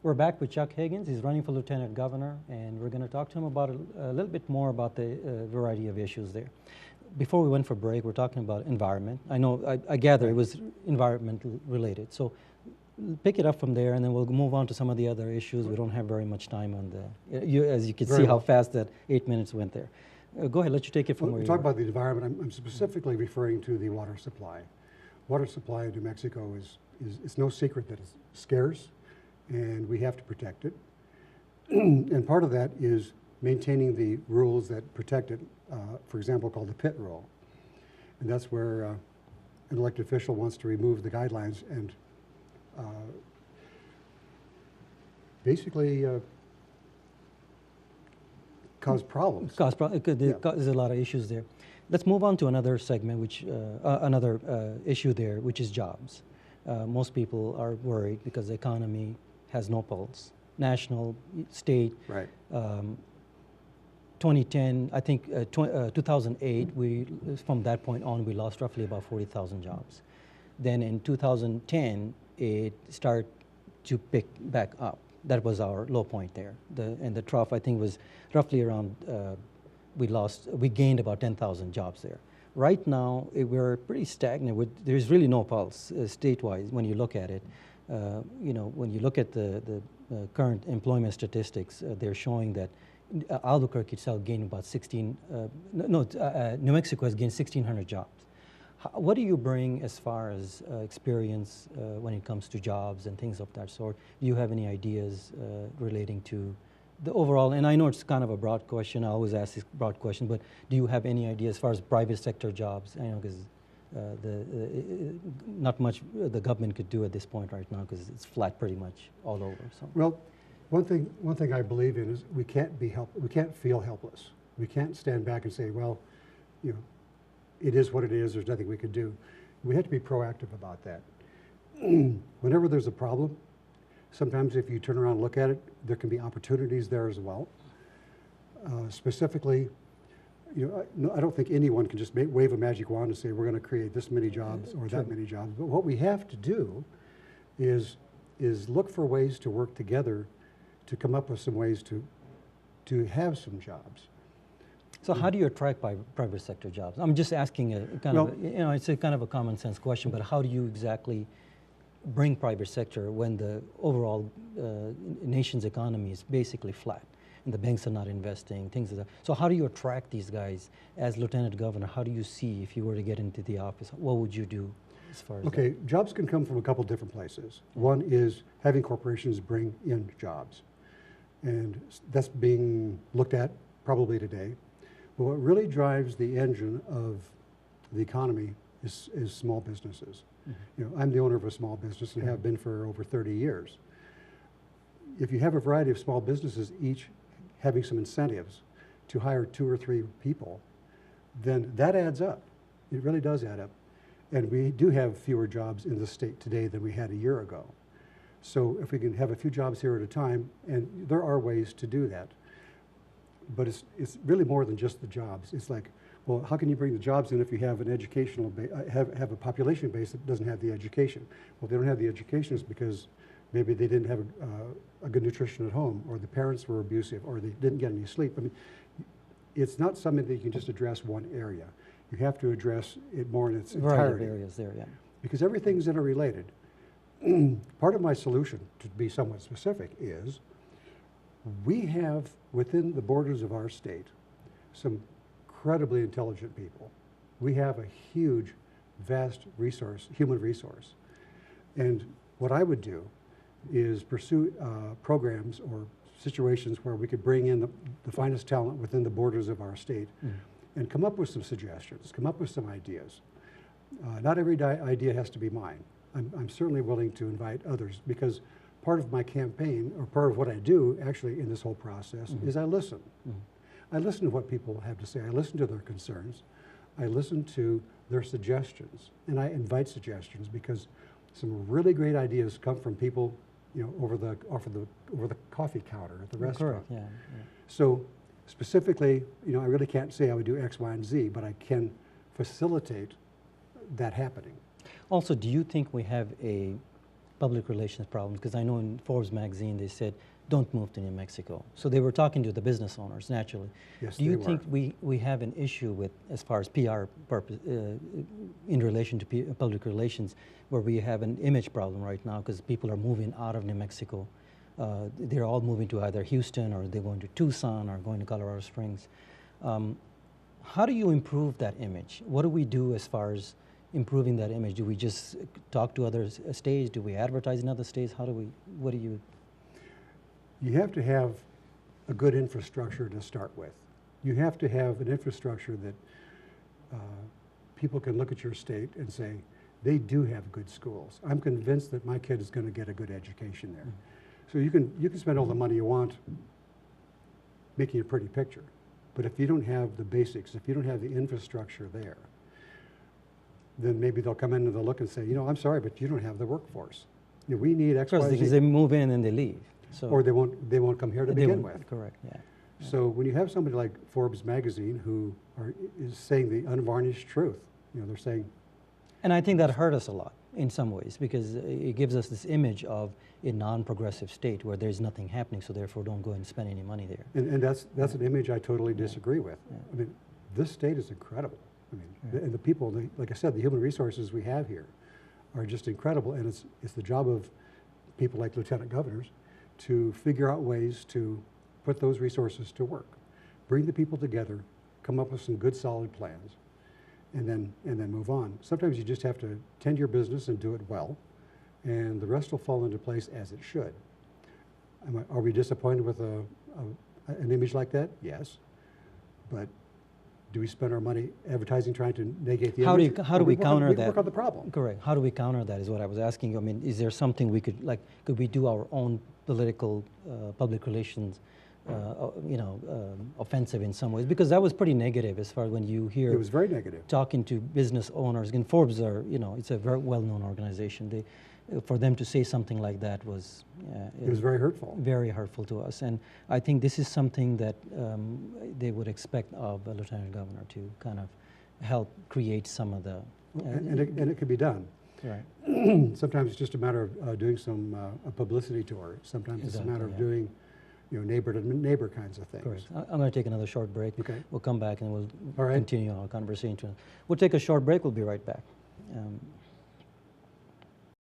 We're back with Chuck Higgins. He's running for Lieutenant Governor, and we're going to talk to him about a little bit more about the variety of issues there. Before we went for break, we're talking about environment. I know, I gather it was environmental related. So pick it up from there, and then we'll move on to some of the other issues. We don't have very much time on the, as you can see how fast that 8 minutes went there. Go ahead, let you take it from where you talk about the environment. I'm specifically referring to the water supply. Water supply in New Mexico it's no secret that it's scarce, and we have to protect it. And part of that is maintaining the rules that protect it, for example, called the pit rule. And that's where an elected official wants to remove the guidelines and basically cause problems. There's a lot of issues there. Let's move on to another segment, which another issue there, which is jobs. Most people are worried because the economy has no pulse. National, state. Right. 2010, I think 2008, from that point on, we lost roughly about 40,000 jobs. Then in 2010, it started to pick back up. That was our low point there. And the trough, I think, was roughly around, we gained about 10,000 jobs there. Right now, we're pretty stagnant. There's really no pulse statewide when you look at it. When you look at the current employment statistics, they're showing that Albuquerque itself gained about New Mexico has gained 1,600 jobs. What do you bring as far as experience when it comes to jobs and things of that sort? Do you have any ideas relating to the overall, and I know it's kind of a broad question, I always ask this broad question, but do you have any idea as far as private sector jobs? I know because not much the government could do at this point right now because it's flat pretty much all over. So. Well, one thing I believe in is we can't feel helpless. We can't stand back and say, well, it is what it is, there's nothing we can do. We have to be proactive about that. Whenever there's a problem, sometimes if you turn around and look at it, there can be opportunities there as well. Specifically, I don't think anyone can just wave a magic wand and say we're going to create this many jobs or that many jobs. But what we have to do is look for ways to work together to come up with some ways to have some jobs. So how do you attract private sector jobs? I'm just asking it's a kind of a common sense question, but how do you exactly bring private sector when the overall nation's economy is basically flat and the banks are not investing, things like that. So how do you attract these guys as Lieutenant Governor? How do you see if you were to get into the office? What would you do as far as that? Jobs can come from a couple different places. One is having corporations bring in jobs. And that's being looked at probably today. But what really drives the engine of the economy is small businesses. Mm-hmm. I'm the owner of a small business and have been for over 30 years. If you have a variety of small businesses, each having some incentives to hire 2 or 3 people, then that adds up. It really does add up. And we do have fewer jobs in the state today than we had a year ago. So if we can have a few jobs here at a time, and there are ways to do that, but it's really more than just the jobs. It's like, well, how can you bring the jobs in if you have an educational have a population base that doesn't have the education? Well, they don't have the education is because maybe they didn't have a good nutrition at home, or the parents were abusive, or they didn't get any sleep. I mean, it's not something that you can just address one area. You have to address it more in its entirety. Areas there, yeah. Because everything's interrelated. Part of my solution, to be somewhat specific, is we have within the borders of our state some incredibly intelligent people. We have a huge, vast human resource. And what I would do is pursue programs or situations where we could bring in the finest talent within the borders of our state and come up with some suggestions, come up with some ideas. Not every idea has to be mine. I'm certainly willing to invite others because part of my campaign, or part of what I do actually in this whole process, is I listen. I listen to what people have to say. I listen to their concerns. I listen to their suggestions, and I invite suggestions because some really great ideas come from people, over the coffee counter at the restaurant. Correct. Yeah. So specifically, I really can't say I would do X, Y, and Z, but I can facilitate that happening. Also, do you think we have a public relations problems, because I know in Forbes magazine they said, don't move to New Mexico. So they were talking to the business owners, naturally. Yes, Do you they think were. we have an issue with, as far as PR purpose, in relation to public relations, where we have an image problem right now because people are moving out of New Mexico? They're all moving to either Houston, or they're going to Tucson, or going to Colorado Springs. How do you improve that image? What do we do as far as improving that image? Do we just talk to other states? Do we advertise in other states? How do we, what do you? You have to have a good infrastructure to start with. You have to have an infrastructure that people can look at your state and say, they do have good schools. I'm convinced that my kid is going to get a good education there. So you can spend all the money you want making a pretty picture. But if you don't have the basics, if you don't have the infrastructure there, then maybe they'll come in and they'll look and say, you know, I'm sorry, but you don't have the workforce. You know, we need X, Y, Z. Because they move in and they leave. So Or they won't come here to begin with. Correct, yeah. So when you have somebody like Forbes magazine who is saying the unvarnished truth, you know, they're saying, And I think that hurt us a lot in some ways, because it gives us this image of a non-progressive state where there's nothing happening, so therefore don't go and spend any money there. and that's an image I totally disagree with. Yeah. I mean, this state is incredible. I mean, and the people, like I said, the human resources we have here are just incredible, and it's the job of people like lieutenant governors to figure out ways to put those resources to work, bring the people together, come up with some good solid plans, and then move on. Sometimes you just have to tend your business and do it well, and the rest will fall into place as it should. Are we disappointed with an image like that? Yes, but do we spend our money advertising trying to negate the image? How do we counter that? Work on the problem. Correct. How do we counter that is what I was asking you. I mean, is there something we could, like, could we do our own political, public relations, offensive in some ways? Because that was pretty negative as far as when you hear. It was very negative. Talking to business owners, and Forbes are, it's a very well-known organization. For them to say something like that was. It was very hurtful. Very hurtful to us, and I think this is something that they would expect of a lieutenant governor to kind of help create some of the. And it could be done. Right. Sometimes it's just a matter of doing some a publicity tour. Sometimes it's a matter of doing, neighbor to neighbor kinds of things. Correct. I'm going to take another short break. Okay. We'll come back and we'll All right. continue our conversation. We'll take a short break. We'll be right back.